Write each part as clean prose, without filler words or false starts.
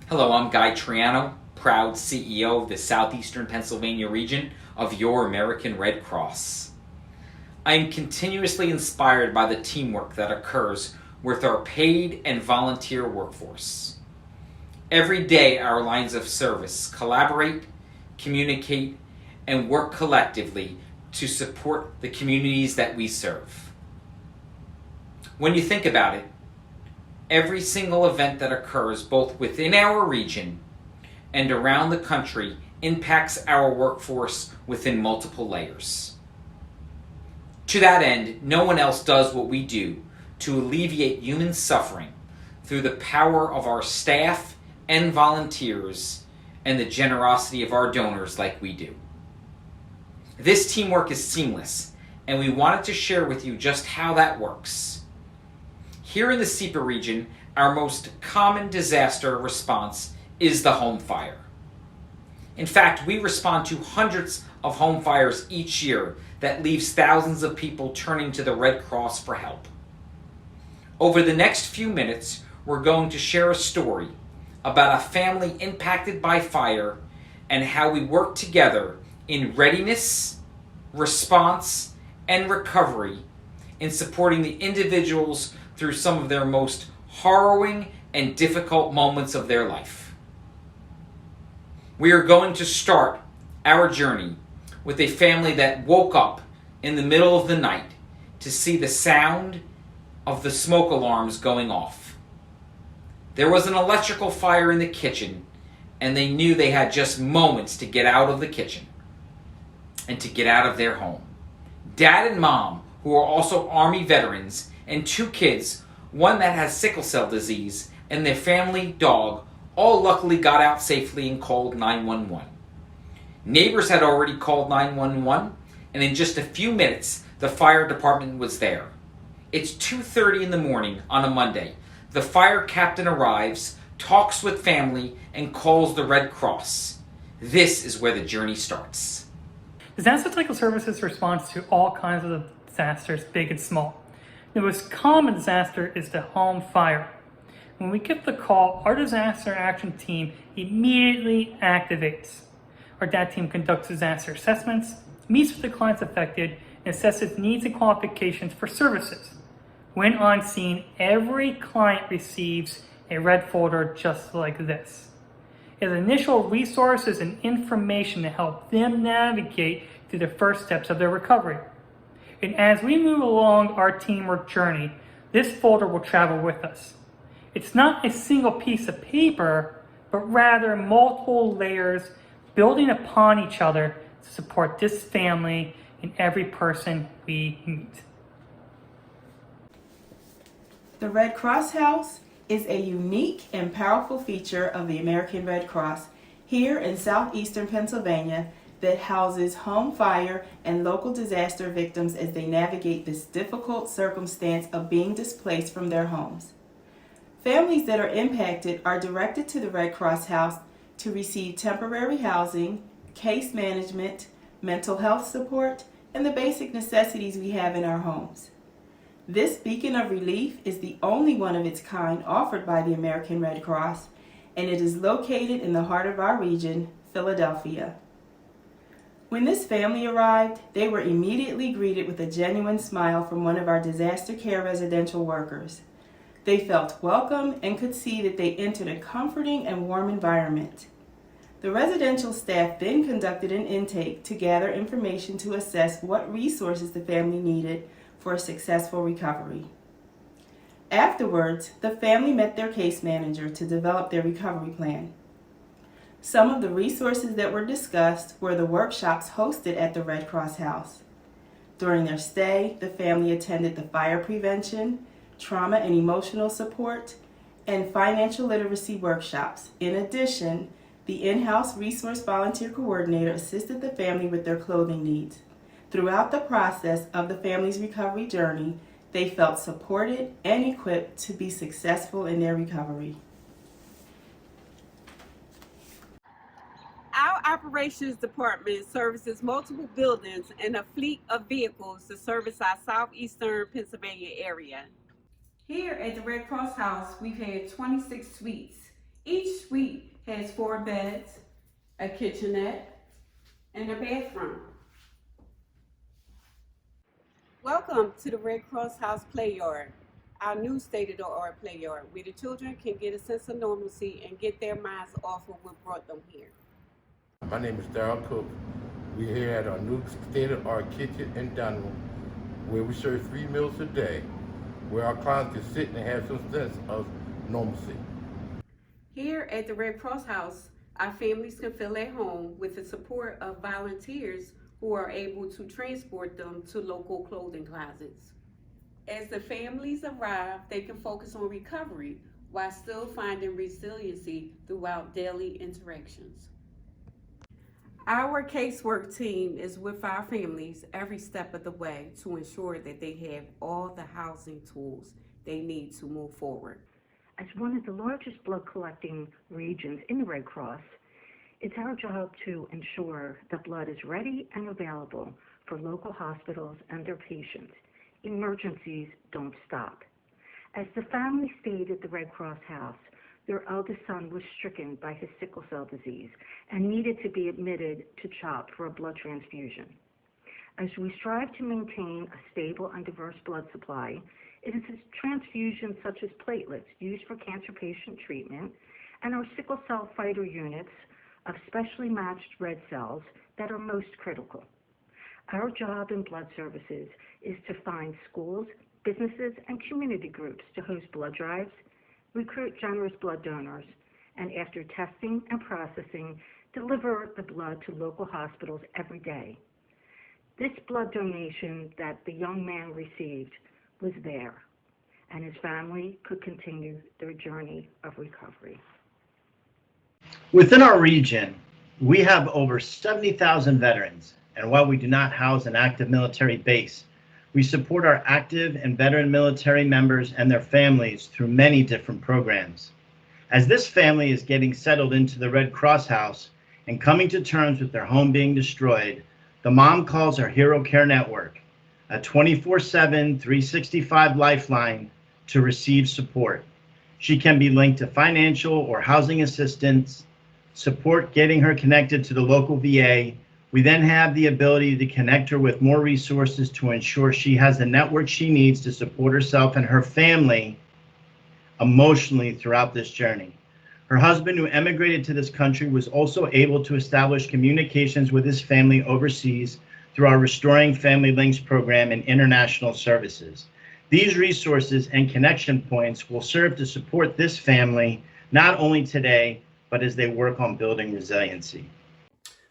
Hello, I'm Guy Triano, proud CEO of the Southeastern Pennsylvania region of your American Red Cross. I am continuously inspired by the teamwork that occurs with our paid and volunteer workforce. Every day, our lines of service collaborate, communicate, and work collectively to support the communities that we serve. When you think about it, every single event that occurs both within our region and around the country impacts our workforce within multiple layers. To that end, no one else does what we do to alleviate human suffering through the power of our staff and volunteers and the generosity of our donors like we do. This teamwork is seamless, and we wanted to share with you just how that works. Here in the SEPA region, our most common disaster response is the home fire. In fact, we respond to hundreds of home fires each year that leaves thousands of people turning to the Red Cross for help. Over the next few minutes, we're going to share a story about a family impacted by fire and how we work together in readiness, response, and recovery in supporting the individuals through some of their most harrowing and difficult moments of their life. We are going to start our journey with a family that woke up in the middle of the night to see the sound of the smoke alarms going off. There was an electrical fire in the kitchen, and they knew they had just moments to get out of the kitchen and to get out of their home. Dad and Mom, who are also Army veterans, and 2 kids, one that has sickle cell disease, and their family dog, all luckily got out safely and called 911. Neighbors had already called 911, and in just a few minutes, the fire department was there. It's 2:30 in the morning on a Monday. The fire captain arrives, talks with family, and calls the Red Cross. This is where the journey starts. Disaster Cycle Services responds to all kinds of disasters, big and small. The most common disaster is the home fire. When we get the call, our disaster action team immediately activates. Our DAT team conducts disaster assessments, meets with the clients affected, and assesses needs and qualifications for services. When on scene, every client receives a red folder just like this. It has initial resources and information to help them navigate through the first steps of their recovery. And as we move along our teamwork journey, this folder will travel with us. It's not a single piece of paper, but rather multiple layers building upon each other to support this family and every person we meet. The Red Cross House is a unique and powerful feature of the American Red Cross here in Southeastern Pennsylvania that houses home fire and local disaster victims as they navigate this difficult circumstance of being displaced from their homes. Families that are impacted are directed to the Red Cross House to receive temporary housing, case management, mental health support, and the basic necessities we have in our homes. This beacon of relief is the only one of its kind offered by the American Red Cross, and it is located in the heart of our region, Philadelphia. When this family arrived, they were immediately greeted with a genuine smile from one of our disaster care residential workers. They felt welcome and could see that they entered a comforting and warm environment. The residential staff then conducted an intake to gather information to assess what resources the family needed for a successful recovery. Afterwards, the family met their case manager to develop their recovery plan. Some of the resources that were discussed were the workshops hosted at the Red Cross House. During their stay, the family attended the fire prevention, trauma and emotional support, and financial literacy workshops. In addition, the in-house resource volunteer coordinator assisted the family with their clothing needs. Throughout the process of the family's recovery journey, they felt supported and equipped to be successful in their recovery. Our operations department services multiple buildings and a fleet of vehicles to service our southeastern Pennsylvania area. Here at the Red Cross House, we've had 26 suites, Each suite has 4 beds, a kitchenette, and a bathroom. Welcome to the Red Cross House Play Yard, our new state-of-the-art play yard, where the children can get a sense of normalcy and get their minds off of what brought them here. My name is Darryl Cook. We're here at our new state-of-the-art kitchen and dining room, where we serve 3 meals a day, where our clients can sit and have some sense of normalcy. Here at the Red Cross House, our families can feel at home with the support of volunteers who are able to transport them to local clothing closets. As the families arrive, they can focus on recovery while still finding resiliency throughout daily interactions. Our casework team is with our families every step of the way to ensure that they have all the housing tools they need to move forward. As one of the largest blood collecting regions in the Red Cross, it's our job to ensure that blood is ready and available for local hospitals and their patients. Emergencies don't stop. As the family stayed at the Red Cross House, their eldest son was stricken by his sickle cell disease and needed to be admitted to CHOP for a blood transfusion. As we strive to maintain a stable and diverse blood supply, it is transfusions such as platelets used for cancer patient treatment and our sickle cell fighter units of specially matched red cells that are most critical. Our job in blood services is to find schools, businesses, and community groups to host blood drives, recruit generous blood donors, and after testing and processing, deliver the blood to local hospitals every day. This blood donation that the young man received was there, and his family could continue their journey of recovery. Within our region, we have over 70,000 veterans, and while we do not house an active military base, we support our active and veteran military members and their families through many different programs. As this family is getting settled into the Red Cross House and coming to terms with their home being destroyed, the mom calls our Hero Care Network, a 24/7, 365 lifeline to receive support. She can be linked to financial or housing assistance, support getting her connected to the local VA. We then have the ability to connect her with more resources to ensure she has the network she needs to support herself and her family emotionally throughout this journey. Her husband, who emigrated to this country, was also able to establish communications with his family overseas through our Restoring Family Links program and international services. These resources and connection points will serve to support this family, not only today, but as they work on building resiliency.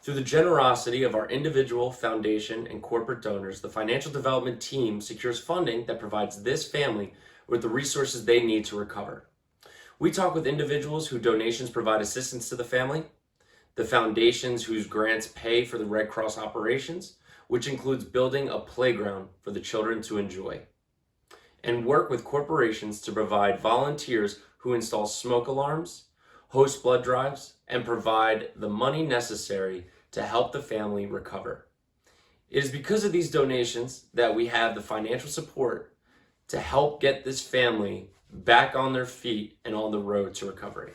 Through the generosity of our individual, foundation, and corporate donors, the financial development team secures funding that provides this family with the resources they need to recover. We talk with individuals whose donations provide assistance to the family, the foundations whose grants pay for the Red Cross operations, which includes building a playground for the children to enjoy, and work with corporations to provide volunteers who install smoke alarms, host blood drives, and provide the money necessary to help the family recover. It is because of these donations that we have the financial support to help get this family back on their feet and on the road to recovery.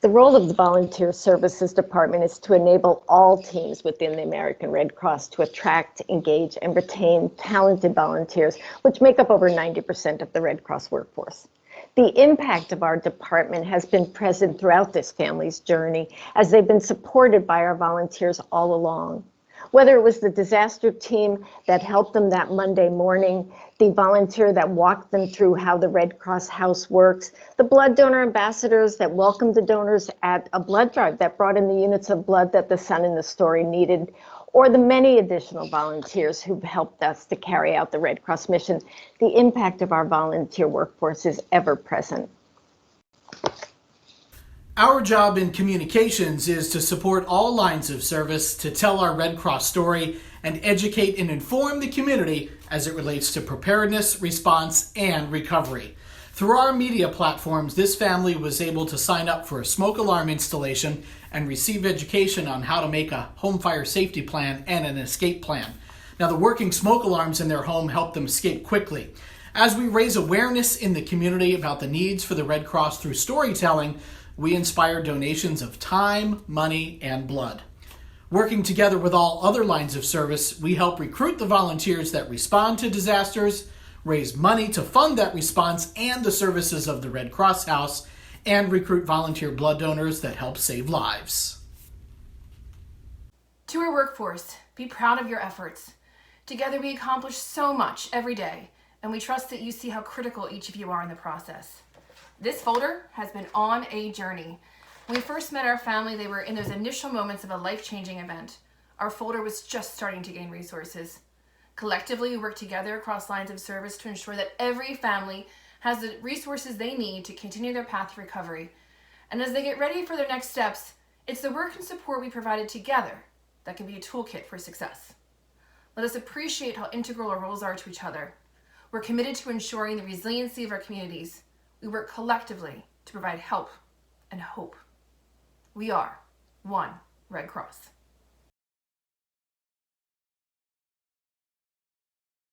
The role of the Volunteer Services Department is to enable all teams within the American Red Cross to attract, engage, and retain talented volunteers, which make up over 90% of the Red Cross workforce. The impact of our department has been present throughout this family's journey as they've been supported by our volunteers all along. Whether it was the disaster team that helped them that Monday morning, the volunteer that walked them through how the Red Cross House works, the blood donor ambassadors that welcomed the donors at a blood drive that brought in the units of blood that the son in the story needed, or the many additional volunteers who've helped us to carry out the Red Cross mission, the impact of our volunteer workforce is ever present. Our job in communications is to support all lines of service to tell our Red Cross story and educate and inform the community as it relates to preparedness, response, and recovery. Through our media platforms, this family was able to sign up for a smoke alarm installation and receive education on how to make a home fire safety plan and an escape plan. Now, the working smoke alarms in their home helped them escape quickly. As we raise awareness in the community about the needs for the Red Cross through storytelling, we inspire donations of time, money, and blood. Working together with all other lines of service, we help recruit the volunteers that respond to disasters, raise money to fund that response and the services of the Red Cross House, and recruit volunteer blood donors that help save lives. To our workforce, be proud of your efforts. Together we accomplish so much every day, and we trust that you see how critical each of you are in the process. This folder has been on a journey. When we first met our family, they were in those initial moments of a life-changing event. Our folder was just starting to gain resources. Collectively, we work together across lines of service to ensure that every family has the resources they need to continue their path to recovery. And as they get ready for their next steps, it's the work and support we provided together that can be a toolkit for success. Let us appreciate how integral our roles are to each other. We're committed to ensuring the resiliency of our communities. We work collectively to provide help and hope. We are one Red Cross.